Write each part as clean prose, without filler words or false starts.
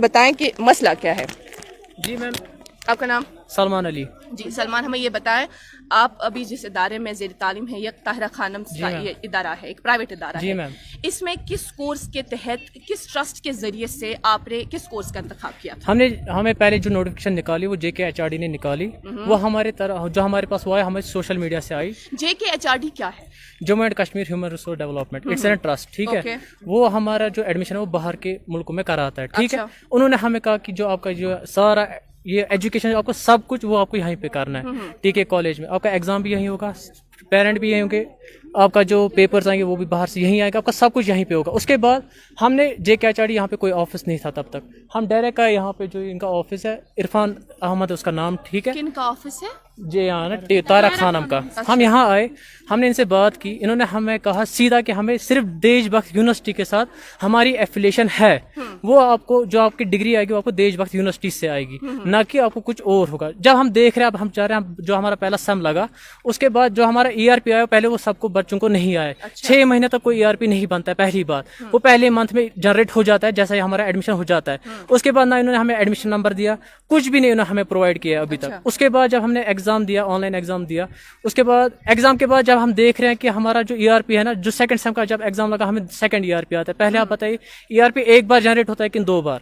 بتائیں کہ مسئلہ کیا ہے؟ جی میم، آپ کا نام؟ سلمان علی۔ جی سلمان، ہمیں یہ بتائیں، آپ ابھی جس ادارے میں زیر تعلیم ہے، یہ طاہرہ خانم کا یہ ادارہ ہے، ایک پرائیویٹ ادارہ ہے۔ جی میم، اس میں کس کورس کے تحت، کس ٹرسٹ کے ذریعے سے آپ نے کس کورس کا انتخاب کیا تھا؟ ہمیں پہلے جو نوٹیفکیشن نکالی وہ JK HRD نے نکالی، وہ ہمارے طرح جو ہمارے پاس وہ آئے ہمیں سوشل میڈیا سے آئی۔ JK HRD کیا ہے؟ Jammu and Kashmir human resource development, it's an trust, ٹھیک ہے۔ وہ ہمارا جو ایڈمیشن ہے وہ باہر کے ملکوں میں کراتا ہے، ٹھیک ہے۔ انہوں نے ہمیں کہا کہ جو آپ کا جو سارا یہ ایجوکیشن آپ کو سب کچھ وہ آپ کو یہیں پہ کرنا ہے، ٹھیک ہے۔ کالج میں آپ کا ایگزام بھی یہیں ہوگا، پیرنٹ بھی یہیں ہوں گے، آپ کا جو پیپرز آئیں گے وہ بھی باہر سے یہیں آئے گا، آپ کا سب کچھ یہیں پہ ہوگا۔ اس کے بعد ہم نے JK HRD یہاں پہ کوئی آفس نہیں تھا تب تک، ہم ڈائریکٹ آئے یہاں پہ، جو ان کا آفس ہے عرفان احمد اس کا نام، ٹھیک ہے۔ کن کا آفس ہے؟ جی ہاں نا، طاہرہ خانم کا۔ ہم یہاں آئے، ہم نے ان سے بات کی، انہوں نے ہمیں کہا سیدھا کہ ہمیں صرف دیش بھکت یونیورسٹی کے ساتھ ہماری ایفیلیشن ہے، وہ آپ کو جو آپ کی ڈگری آئے گی وہ آپ کو دیش بھکت یونیورسٹی سے آئے گی، نہ کہ آپ کو کچھ اور ہوگا۔ جب ہم دیکھ رہے ہیں، اب ہم چاہ رہے ہیں جو ہمارا پہلا سم لگا، اس کے بعد جو ہمارا ERP آیا پہلے وہ سب کو بچوں کو نہیں آیا، 6 مہینے تک کوئی ERP نہیں بنتا ہے، پہلی بات وہ پہلے منتھ میں جنریٹ ہو جاتا ہے جیسا ہی ہمارا ایڈمیشن ہو جاتا ہے۔ اس کے بعد نہ انہوں نے ہمیں ایڈمیشن نمبر دیا، کچھ بھی نہیں انہوں نے ہمیں پرووائڈ کیا ابھی تک۔ اس کے بعد جب ہم نے ایگزام دیا، آن لائن ایگزام دیا، اس کے بعد ایگزام کے بعد جب ہم دیکھ رہے ہیں کہ ہمارا جو ERP ہے نا، جو سیکنڈ سیم کا جب ایگزام لگا ہمیں سیکنڈ ERP آتا ہے۔ پہلے آپ بتائیے ERP ایک بار جنریٹ ہوتا ہے کہ 2 بار؟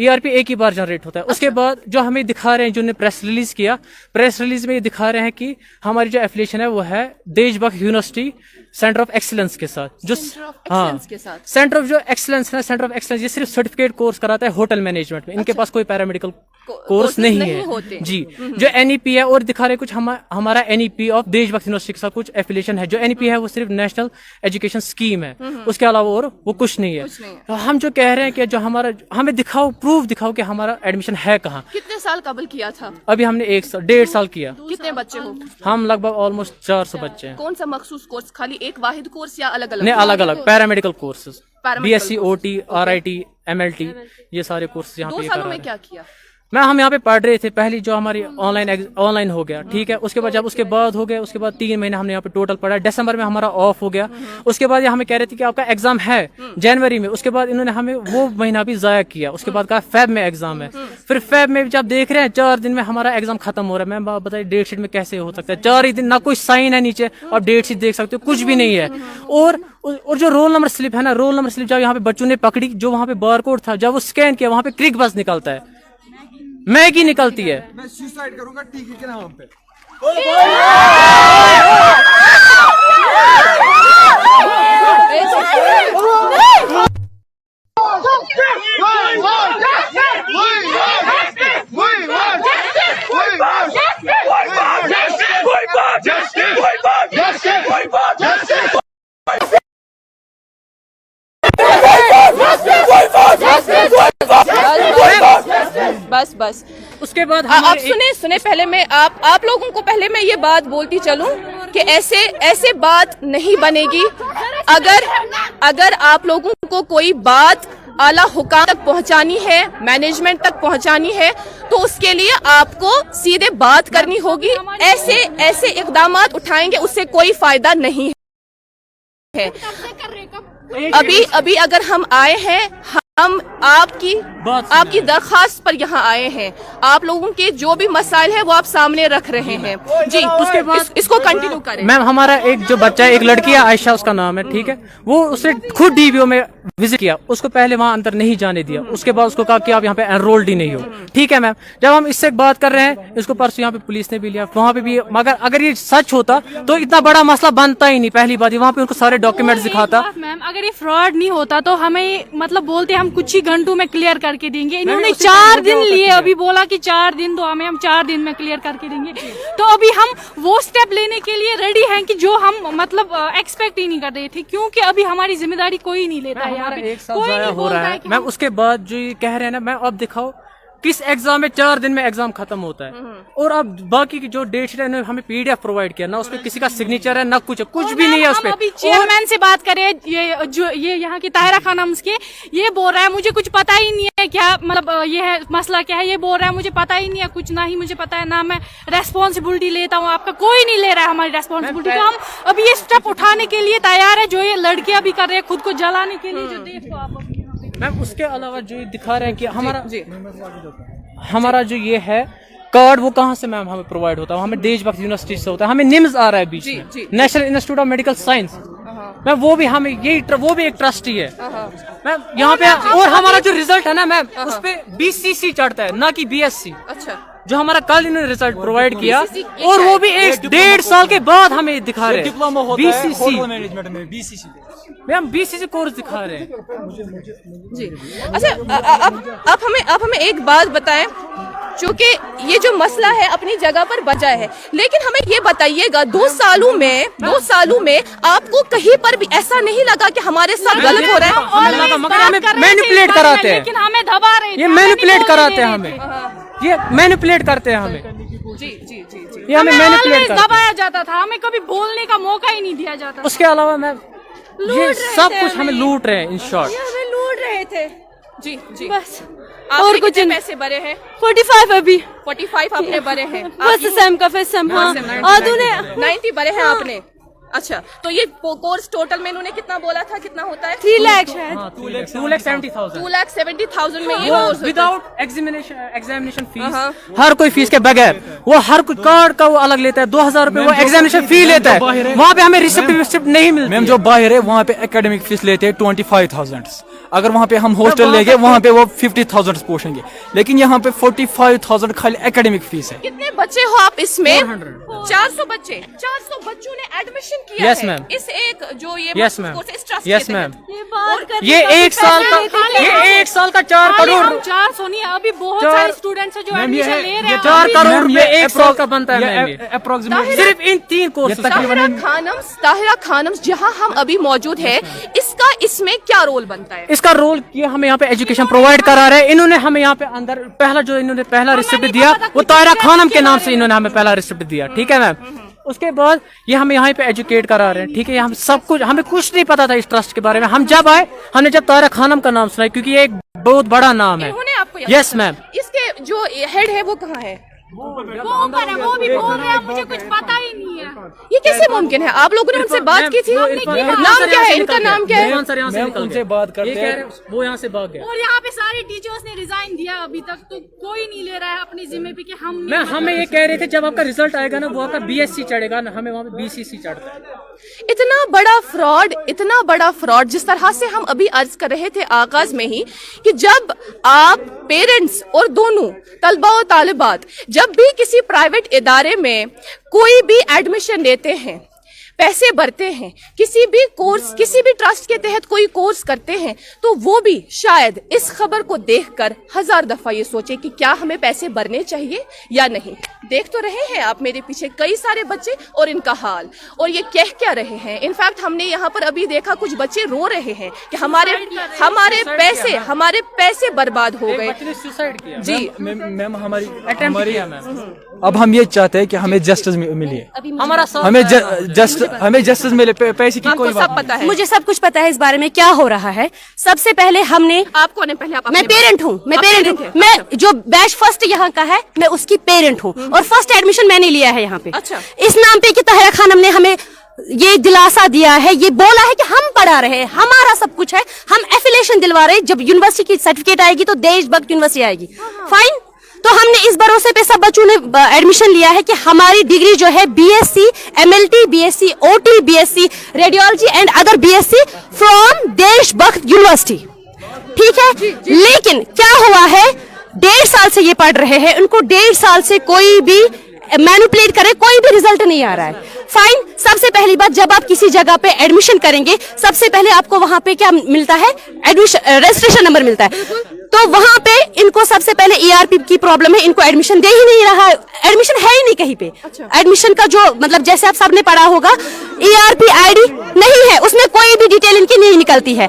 ERP ایک ہی بار جنریٹ ہوتا ہے۔ اس کے بعد جو ہمیں دکھا رہے ہیں، جو نے پریس ریلیز کیا، پریس ریلیز میں یہ دکھا رہے ہیں کہ ہماری جو ایفیلیشن ہے وہ ہے دیش بھکت یونیورسٹی سینٹر آف ایکسیلنس کے ساتھ، جو ہاں سینٹر آف جو ایکسیلنس ہے، سینٹر آف ایکسیلنس یہ صرف سرٹیفکیٹ کورس کراتا ہے ہوٹل مینجمنٹ میں، ان کے پاس کوئی پیرامیڈیکل کورس نہیں ہے جی۔ جو NEP ہے اور دکھا رہے کچھ ہمارا NEP آف دیش بھکت یونیورسٹی کے ساتھ کچھ ایفیلیشن ہے، جو NEP ہے وہ صرف نیشنل ایجوکیشن اسکیم ہے، اس کے علاوہ اور وہ کچھ نہیں ہے۔ ہم جو کہہ رہے ہیں کہ جو ہمارا ہمیں دکھاؤ، پروف دکھاؤ کہ ہمارا ایڈمیشن ہے کہاں۔ کتنے سال قبل کیا تھا؟ ابھی ہم نے 1.5 سال کیا۔ کتنے بچے ہو؟ ہم لگ بھگ آلموسٹ 400 بچے ہیں۔ کون سا مخصوص کورس؟ خالی ایک واحد کورس یا الگ الگ؟ نہیں، الگ الگ paramedical courses, BSc OT RIT MLT یہ سارے کورس یہاں پہ۔ 2 سالوں میں کیا کیا؟ ہم یہاں پہ پڑھ رہے تھے، پہلی جو ہماری آن لائن ہو گیا، ٹھیک ہے۔ اس کے بعد جب اس کے بعد ہو گیا، اس کے بعد 3 مہینے ہم نے یہاں پہ ٹوٹل پڑھا، دسمبر میں ہمارا آف ہو گیا۔ اس کے بعد یہ ہمیں کہہ رہے تھے کہ آپ کا ایگزام ہے جنوری میں، اس کے بعد انہوں نے ہمیں وہ مہینہ بھی ضائع کیا۔ اس کے بعد کہا فیب میں ایگزام ہے، پھر فیب میں جب دیکھ رہے ہیں 4 دن میں ہمارا ایگزام ختم ہو رہا ہے۔ میں بتائیے ڈیٹ شیٹ میں کیسے ہو سکتا ہے 4 ہی دن، نہ کوئی سائن ہے نیچے، آپ ڈیٹ شیٹ دیکھ سکتے ہو، کچھ بھی نہیں ہے۔ اور جو رول نمبر سلپ ہے نا، رول نمبر سلپ جب یہاں پہ بچوں نے پکڑی، جو وہاں پہ بار کوڈ تھا جب وہ اسکین کیا، وہاں پہ کرک بس نکلتا ہے، میگی نکلتی ہے۔ میں سوسائڈ کروں گا ٹیکی کے نام پہ۔ بس اس کے بعد آپ سنیں، پہلے میں آپ لوگوں کو پہلے میں یہ بات بولتی چلوں کہ ایسے بات نہیں بنے گی۔ اگر آپ لوگوں کو کوئی بات اعلیٰ حکام تک پہنچانی ہے، مینجمنٹ تک پہنچانی ہے، تو اس کے لیے آپ کو سیدھے بات کرنی ہوگی۔ ایسے اقدامات اٹھائیں گے اس سے کوئی فائدہ نہیں ہے۔ ابھی اگر ہم آئے ہیں، ہم آپ کی درخواست پر یہاں آئے ہیں، آپ لوگوں کے جو بھی مسائل ہیں وہ آپ سامنے رکھ رہے ہیں جی۔ اس کے بعد اس کو کنٹینیو کریں۔ میم ہمارا ایک جو بچہ ہے، ایک لڑکی ہے عائشہ اس کا نام ہے، ٹھیک ہے، وہ اس نے خود DBO میں وزٹ کیا، اس کو پہلے وہاں اندر نہیں جانے دیا، اس کے بعد اس کو کہا کہ آپ یہاں پہ انرولڈ ہی نہیں ہو، ٹھیک ہے میم۔ جب ہم اس سے بات کر رہے ہیں، اس کو پرسوں یہاں پہ پولیس نے بھی لیا، وہاں پہ بھی، مگر اگر یہ سچ ہوتا تو اتنا بڑا مسئلہ بنتا ہی نہیں۔ پہلی بات وہاں پہ ان کو سارے ڈاکیومنٹس دکھاتا۔ میم اگر یہ فراڈ نہیں ہوتا تو ہمیں مطلب بولتے ہم کچھ ہی گھنٹوں میں کلیئر کر کے دیں گے، انہوں نے 4 دن لیے، ابھی بولا کہ 4 دن تو ہم 4 دن میں کلیئر کر کے دیں گے، تو ابھی ہم وہ سٹیپ لینے کے لیے ریڈی ہیں کہ جو ہم مطلب ایکسپیکٹ ہی نہیں کر رہے تھے، کیونکہ ابھی ہماری ذمہ داری کوئی نہیں لیتا ہے یہاں پہ، کوئی نہیں بول رہا ہے۔ میم اس کے بعد جو یہ کہہ رہے ہیں نا، میں اب دکھاؤ کس ایگزام میں 4 دن میں ایگزام ختم ہوتا ہے، اور اب باقی کی جو ڈیٹ شیٹ ہے ہمیں PDF پرووائڈ کیا، نہ اس پہ کسی کا سگنیچر ہے، نہ کچھ بھی نہیں ہے اس پہ۔ ابھی چیئرمین سے بات کرے، یہ یہاں کی طاہرہ خانم کے، یہ بول رہا ہے مجھے کچھ پتا ہی نہیں ہے کیا مطلب یہ ہے مسئلہ کیا ہے، یہ بول رہا ہے مجھے پتا ہی نہیں ہے کچھ، نہ ہی مجھے پتا ہے، نہ میں ریسپانسبلٹی لیتا ہوں، آپ کا کوئی نہیں لے رہا ہے ہماری ریسپانسبلٹی، تو ہم ابھی یہ اسٹیپ اٹھانے کے لیے تیار ہے، جو یہ لڑکیاں بھی کر رہے ہیں خود کو جلانے کے لیے، جو دیکھ تو آپ मैम उसके अलावा जो ये दिखा रहे हैं कि हमारा जो ये है कार्ड वो कहाँ से मैम हमें प्रोवाइड होता है, हमें देशभक्त यूनिवर्सिटी से होता है, हमें निम्स आ रहा है बीच में, national institute of medical science, ma'am वो भी हमें वो भी एक ट्रस्टी है मैम यहाँ पे। और हमारा जो रिजल्ट है ना मैम उस पे BCC चढ़ता है ना कि BSc। अच्छा, जो हमारा कल इन्होंने रिजल्ट प्रोवाइड किया और वो भी 1.5 साल के बाद हमें दिखा रहे हैं डिप्लोमा होता है होटल मैनेजमेंट में मैम BCC कोर्स दिखा रहे हैं जी। अच्छा, आप हमें एक बात बताएं, चूंकि ये जो मसला है अपनी जगह पर बजा है, लेकिन हमें ये बताइएगा 2 सालों में आपको कहीं पर भी ऐसा नहीं लगा कि हमारे साथ गलत हो रहा है? मगर हमें मैनिपुलेट कराते हैं, लेकिन हमें दबा रहे थे, ये मैनिपुलेट कराते हैं हमें, ये मैनिपुलेट करते हैं हमें, जी जी जी जी, ये हमें मैनिपुलेट करते दबाया जाता था, हमें कभी बोलने का मौका ही नहीं दिया जाता। उसके अलावा मैम ये सब कुछ हमें लूट रहे हैं, इन शॉर्ट हमें लूट रहे थे जी जी। बस, और कुछ पैसे भरे हैं? 45 अभी 45 आपने भरे हैं, बस सेम का फिर सेम। हाँ, और तूने 90 भरे हैं आपने। अच्छा, तो ये कोर्स टोटल में इन्होंने कितना बोला था, कितना होता है? 3 लाख शायद, 2,70,000 2,70,000 में ये कोर्स विदाउट एग्जामिनेशन फीस, हर कोई फीस के बगैर, वो हर कोई कार्ड का वो अलग लेता है, 2,000 रुपए वो एग्जामिनेशन फी लेता है, वहाँ पे हमें रिसिप्ट नहीं मिलती। मैम जो बाहर है वहाँ पे एकेडमिक फीस लेते हैं 25,000, अगर वहाँ पे हम हॉस्टल लेंगे वहाँ पे वो 50,000 पूछेंगे, लेकिन यहाँ पे 45,000 खाली एकेडमिक फीस है। कितने बच्चे हो आप इसमें? 400 बच्चे, 400 बच्चों ने एडमिशन किया Yes, है ma'am. इस एक जो ये Yes, ma'am. कोर्स, इस ट्रस्ट Yes, के ma'am. तहत। ये 1 साल का 4 करोड़ 400 नहीं, अभी बहुत सारे स्टूडेंट्स हैं जो एडमिशन ले रहे हैं। 4 करोड़ रुपए 1 साल का बनता है मैम, अप्रोक्सीमेटली सिर्फ इन 3 कोर्स। ताहिरा खानम्स जहाँ हम अभी मौजूद है, इसका इसमें क्या रोल बनता है? इसका रोल ये हमें यहाँ पे एजुकेशन प्रोवाइड करा रहे हैं। इन्होंने हमें यहाँ पे अंदर पहला रिसिप्ट दिया, वो ताहिरा खानम के नाम से इन्होंने हमें पहला रिसिप्ट दिया, ठीक है मैम। उसके बाद ये हमें यहाँ पे एजुकेट करा रहे हैं, ठीक है। हम सब कुछ, हमें कुछ नहीं पता था इस ट्रस्ट के बारे में। हम जब आए, हमने जब ताहिरा खानम का नाम सुना, क्योंकि ये एक बहुत बड़ा नाम है। इन्होंने आपको यस मैम। इसके जो हेड है वो कहाँ है? वो ऊपर है, वो भी बोल रहे हैं मुझे कुछ पता ही नहीं है। ये कैसे मुमकिन है? आप लोगों ने उनसे बात की थी? नाम क्या है इनका? नाम क्या है? उनसे बात करते हैं, वो यहाँ से भाग गए। और यहाँ पे सारे टीचर्स ने रिजाइन दिया, अभी तक तो कोई नहीं ले रहा है अपनी जिम्मे पे कि हमें ये कह रहे थे जब आपका रिजल्ट आएगा ना, वो आपका BSc चढ़ेगा ना, हमें वहाँ पे BCC चढ़ता है। इतना बड़ा फ्रॉड जिस तरह से हम अभी अर्ज कर रहे थे आगाज में ही, कि जब आप पेरेंट्स और दोनों तलबा और तालिबात जब भी किसी प्राइवेट इदारे में कोई भी एडमिशन लेते हैं, पैसे भरते हैं, किसी भी कोर्स, किसी भी ट्रस्ट के तहत कोई कोर्स करते हैं, तो वो भी शायद इस खबर को देखकर 1000 दफा ये सोचे कि क्या हमें पैसे भरने चाहिए या नहीं। देख तो रहे हैं आप मेरे पीछे कई सारे बच्चे और इनका हाल, और ये कह क्या रहे हैं। इनफैक्ट हमने यहाँ पर अभी देखा कुछ बच्चे रो रहे हैं कि हमारे पैसे बर्बाद हो गए। जी मैम हमारी अब हम ये चाहते हैं कि हमें जस्टिस मिले, हमें जस्टिस मिले, पैसे की कोई बात पता है, मुझे सब कुछ पता है इस बारे में क्या हो रहा है। सबसे पहले हमने आपको ने पहले मैं पेरेंट हूँ, मैं जो बैच फर्स्ट यहाँ का है, मैं उसकी पेरेंट हूँ, और फर्स्ट एडमिशन मैंने लिया है यहाँ पे। अच्छा। इस नाम पे कि ताहिरा खानम ने हमें ये दिलासा दिया है, ये बोला है कि हम पढ़ा रहे हैं, हमारा सब कुछ है, हम एफिलिएशन दिलवा रहे हैं, जब यूनिवर्सिटी की सर्टिफिकेट आएगी तो देशभक्त यूनिवर्सिटी आएगी, फाइन। तो हमने इस भरोसे पे सब बच्चों ने एडमिशन लिया है कि हमारी डिग्री जो है BSc MLT BSc OT BSc radiology and other BSc from देशभक्त यूनिवर्सिटी, ठीक है। लेकिन क्या हुआ है, 1.5 साल से ये पढ़ रहे हैं, उनको 1.5 साल से कोई भी मैनिपुलेट करे, कोई भी रिजल्ट नहीं आ रहा है, फाइन। सबसे पहली बात, जब आप किसी जगह पे एडमिशन करेंगे, सबसे पहले आपको वहां पे क्या मिलता है, एडमिशन रजिस्ट्रेशन नंबर मिलता है। तो वहां पे इनको सबसे पहले ERP की प्रॉब्लम है, इनको एडमिशन दे ही नहीं रहा है, एडमिशन है ही नहीं कहीं पे। एडमिशन का जो मतलब जैसे आप सबने पढ़ा होगा, ERP ID नहीं है, उसमें कोई भी डिटेल इनकी नहीं निकलती है।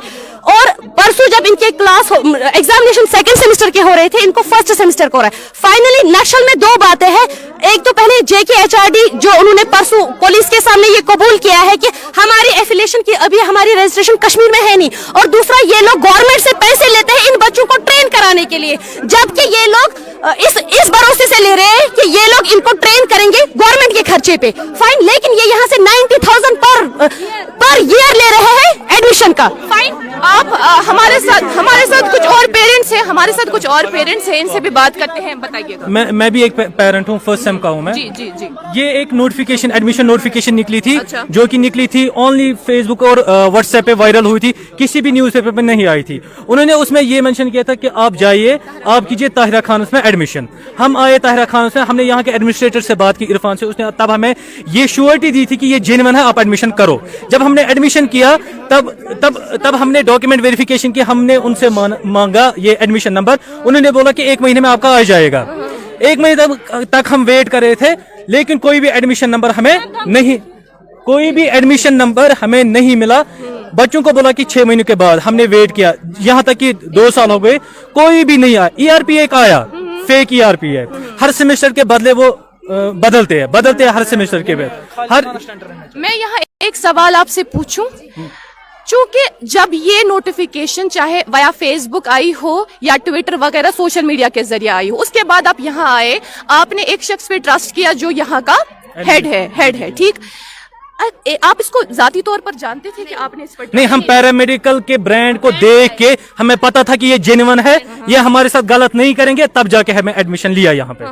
और परसों जब इनके क्लास एग्जामिनेशन सेकंड सेमेस्टर के हो रहे थे, इनको फर्स्ट सेमेस्टर को हो रहा है। फाइनली नक्शल में 2 बातें हैं, एक तो पहले JK HRD जो उन्होंने परसों पुलिस के सामने ये कबूल किया है कि हमारी एफिलिएशन की अभी हमारी रजिस्ट्रेशन कश्मीर में है नहीं, और दूसरा ये लोग गवर्नमेंट से पैसे लेते हैं इन बच्चों को ट्रेन कराने के लिए, जबकि ये लोग इस भरोसे से ले रहे हैं कि ये लोग इनको ट्रेन करेंगे गवर्नमेंट के खर्चे पे, फाइन। लेकिन ये यहाँ से 90,000 पर पर ईयर ले रहे हैं एडमिशन का। फाइन, आप हमारे साथ कुछ और पेरेंट्स हैं, हमारे साथ कुछ और पेरेंट्स हैं, इनसे भी बात करते हैं, बताइएगा। मैं भी एक पेरेंट हूँ, फर्स्ट सेम का हूँ मैं। जी जी जी। ये एक नोटिफिकेशन, एडमिशन नोटिफिकेशन निकली थी, अच्छा। जो कि निकली थी ओनली फेसबुक और व्हाट्सएप पे वायरल हुई थी, किसी भी न्यूज़ पेपर पे नहीं आई थी। उन्होंने उसमें ये मेंशन किया था कि आप जाइए, आप कीजिए ताहिरा खान में एडमिशन। हम आए ताहिरा खान में, हमने यहाँ के एडमिनिस्ट्रेटर से बात की, इरफान से, उसने तब हमें ये श्योरिटी दी थी कि ये जेन्युइन है, आप एडमिशन करो। जब हमने एडमिशन किया तब हमने डॉक्यूमेंट वेरिफिकेशन की, हमने उनसे मांगा ये एडमिशन नंबर, उन्होंने बोला कि 1 महीने में आपका आ जाएगा। 1 महीने तक हम वेट कर रहे थे, लेकिन कोई भी एडमिशन नंबर हमें नहीं मिला। बच्चों को बोला कि 6 महीने के बाद, हमने वेट किया, यहाँ तक कि 2 साल हो गए, कोई भी नहीं आया। ERP एक आया, फेक ERP है, हर सेमेस्टर के बदले वो बदलते हैं हर सेमेस्टर के बाद। मैं यहाँ एक सवाल आपसे पूछूं, चूंकि जब ये नोटिफिकेशन चाहे वाया फेसबुक आई हो या ट्विटर वगैरह सोशल मीडिया के जरिए आई हो, उसके बाद आप यहाँ आए, आपने एक शख्स पे ट्रस्ट किया जो यहाँ का हेड है, ठीक? आप इसको जाती तौर पर जानते थे कि आपने इस पर नहीं, हम पैरामेडिकल के ब्रांड को देख के हमें पता था कि ये जेन्युइन है, ये हमारे साथ गलत नहीं करेंगे, तब जाके हमें एडमिशन लिया यहाँ पे,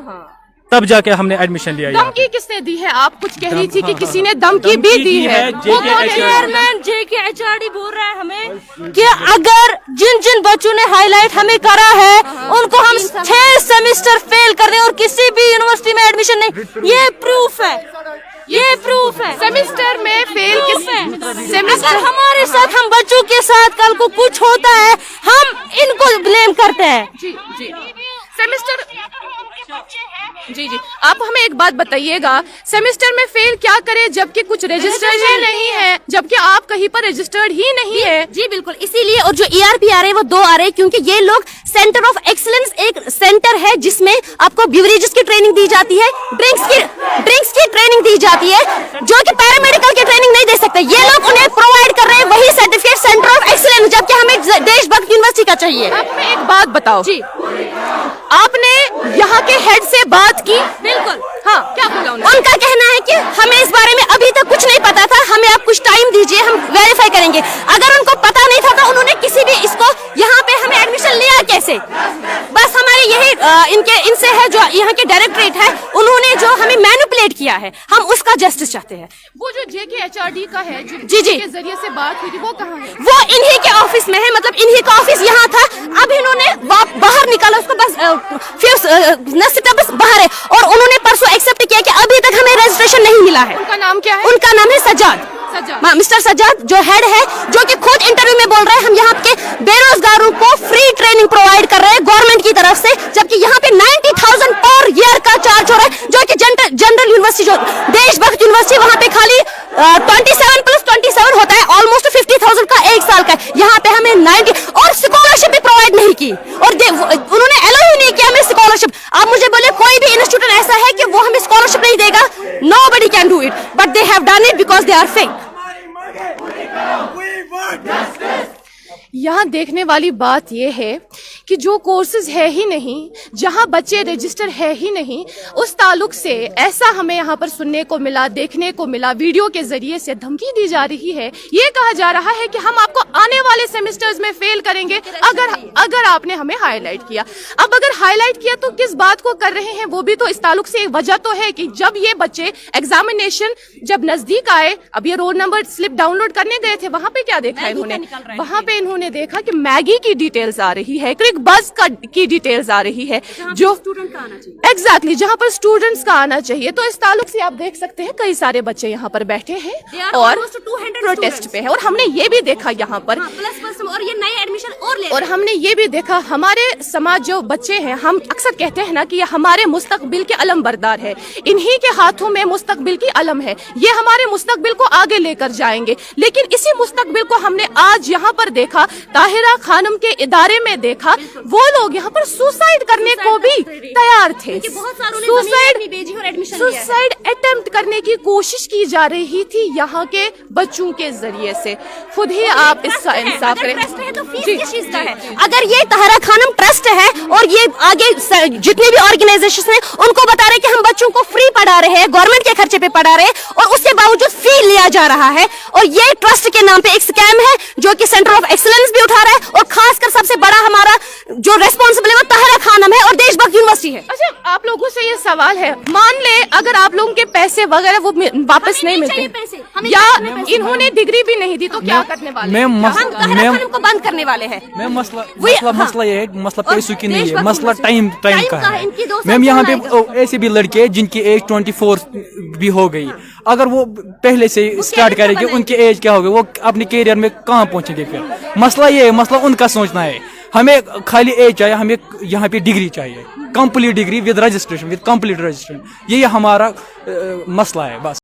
तब जाके हमने एडमिशन लिया। धमकी किसने दी है? आप कुछ कह रही थी कि किसी ने धमकी भी दी है। चेयरमैन JK HRD बोल रहा है हमें कि अगर जिन बच्चों ने हाईलाइट हमें करा है उनको हम 6 सेमेस्टर फेल कर रहे हैं और किसी भी यूनिवर्सिटी में एडमिशन नहीं, ये प्रूफ है। सेमेस्टर में फेल सेमेस्टर हमारे साथ, हम बच्चों के साथ कल को कुछ होता है, हम इनको ब्लेम करते हैं। जी सेमेस्टर जी आप हमें एक बात बताइएगा, सेमेस्टर में फेल क्या करे जबकि कुछ रजिस्टर्ड ही नहीं है, जबकि आप कहीं पर रजिस्टर्ड ही नहीं है। जी बिल्कुल, इसीलिए और जो ERP आ रहे हैं वो 2 आ रहे हैं, क्योंकि ये लोग सेंटर ऑफ एक्सीलेंस एक सेंटर है जिसमें आपको ब्यूरेजेस की ट्रेनिंग दी जाती है, ड्रिंक्स की ट्रेनिंग दी जाती है, जो कि पैरामेडिकल की ट्रेनिंग नहीं दे सकते। ये लोग उन्हें प्रोवाइड कर रहे हैं वही सर्टिफिकेट सेंटर ऑफ एक्सीलेंस, जबकि हमें देशभक्त यूनिवर्सिटी का चाहिए। आप हमें एक बात बताओ जी, आपने यहाँ के हेड से बात की? बिल्कुल। हाँ, क्या बोला उन्होंने? उनका कहना है कि हमें इस बारे में अभी तक कुछ नहीं पता था, हमें आप कुछ टाइम दीजिए, हम वेरीफाई करेंगे। अगर उनको पता नहीं था तो उन्होंने किसी भी इसको यहाँ पे हमें एडमिशन लिया कैसे? बस हमारे यही इनसे है, जो यहाँ के डायरेक्टरेट है, उन्होंने जो हमें मैनिपुलेट किया है, हम उसका जस्टिस चाहते हैं। वो जो JK HRD का है, जी के जरिए से बात हुई थी, वो कहाँ है? वो इन्हीं के ऑफिस में है, मतलब इन्हीं का ऑफिस यहाँ था, अब इन्होंने बाहर निकाला उसको, बस बस बाहर है, और उन्होंने परसों एक्सेप्ट किया कि अभी तक हमें रजिस्ट्रेशन नहीं मिला है। उनका नाम क्या है? उनका नाम है सज्जाद, मिस्टर सज्जाद, जो हेड है, जो कि खुद इंटरव्यू में बोल रहे हैं हम यहाँ के बेरोजगारों को फ्री ट्रेनिंग प्रोवाइड कर रहे हैं गवर्नमेंट की तरफ से, जबकि यहाँ पे 90,000 पर ईयर का चार्ज हो रहा है, जो कि जनरल यूनिवर्सिटी, जो देशभक्त यूनिवर्सिटी, वहाँ पे खाली 27 + 27 होता है, ऑलमोस्ट 50,000 का 1 साल का। यहाँ पे हमें 90 और स्कॉलरशिप भी प्रोवाइड नहीं की, और उन्होंने अलाउ ही नहीं किया हमें स्कॉलरशिप। आप मुझे बोले कोई भी इंस्टीट्यूट ऐसा है कि वो हमें स्कॉलरशिप नहीं देगा? Nobody can do it, but they have done it because they are fake. यहाँ देखने वाली बात यह है कि जो कोर्सेज है ही नहीं, जहाँ बच्चे रजिस्टर है ही नहीं, उस ताल्लुक से ऐसा हमें यहाँ पर सुनने को मिला, देखने को मिला, वीडियो के जरिए से धमकी दी जा रही है। ये कहा जा रहा है कि हम आपको आने वाले सेमेस्टर्स में फेल करेंगे अगर आपने हमें हाईलाइट किया। अब अगर हाईलाइट किया तो किस बात को कर रहे हैं, वो भी तो इस ताल्लुक से एक वजह तो है कि जब ये बच्चे एग्जामिनेशन जब नजदीक आए, अब ये रोल नंबर स्लिप डाउनलोड करने गए थे, वहां पे क्या देखा इन्होंने? वहां पे इन्होंने देखा कि मैगी की डिटेल्स आ रही है, क्रिक बस की डिटेल्स आ रही है, जो स्टूडेंट का आना चाहिए, एग्जैक्टली जहां पर स्टूडेंट्स का आना चाहिए। तो इस ताल्लुक से आप देख सकते हैं कई सारे बच्चे यहाँ पर बैठे हैं और प्रोटेस्ट पे है, और हमने ये भी देखा यहाँ पर और ये नए एडमिशन और हमने ये भी देखा, हमारे समाज जो बच्चे हैं, हम अक्सर कहते हैं ना कि ये हमारे मुस्तकबिल के अलम बरदार है, इन्हीं के हाथों में मुस्तकबिल की अलम है, ये हमारे मुस्तकबिल को आगे लेकर जाएंगे। लेकिन इसी मुस्तकबिल को हमने आज यहाँ पर देखा, ताहिरा खानम के इदारे में देखा, वो लोग यहाँ पर सुसाइड करने को भी तैयार थे। सुसाइड अटेम्प्ट करने की कोशिश की जा रही थी यहाँ के बच्चों के जरिए से। खुद ही आप इसका इंसाफ करें। अगर ये तहरा खानम ट्रस्ट है और ये आगे जितने भी ऑर्गेनाइजेशन हैं उनको बता रहे कि हम बच्चों को फ्री पढ़ा रहे हैं, गवर्नमेंट के खर्चे पे पढ़ा रहे हैं, और उसके बावजूद फी लिया जा रहा है, और ये ट्रस्ट के नाम पे एक स्कैम है जो कि सेंटर ऑफ एक्सीलेंस भी उठा रहा है, और खासकर सबसे बड़ा हमारा जो रेस्पॉन्सिबल है वो तहरा खानम है और देशभक्त यूनिवर्सिटी है। अच्छा, आप लोगों से ये सवाल है, मान ले अगर आप लोगों के पैसे वगैरह वो वापस नहीं मिलते या इन्होंने डिग्री भी नहीं दी तो क्या करने वाले? हम तहरा खानम को बंद करने वाले हैं। मैम मसला ये है, मसला पैसों की नहीं है, मसला टाइम का है। मैम यहाँ पे ऐसे भी लड़के हैं जिनकी एज 24 भी हो गई, अगर वो पहले से स्टार्ट करेंगे उनकी एज क्या होगी, वो अपने कैरियर में कहाँ पहुंचेंगे फिर? मसला ये है, मसला उनका सोचना है। हमें खाली एज चाहिए, हमें यहाँ पे डिग्री चाहिए, complete degree with registration, with complete registration. ये हमारा मसला है बस।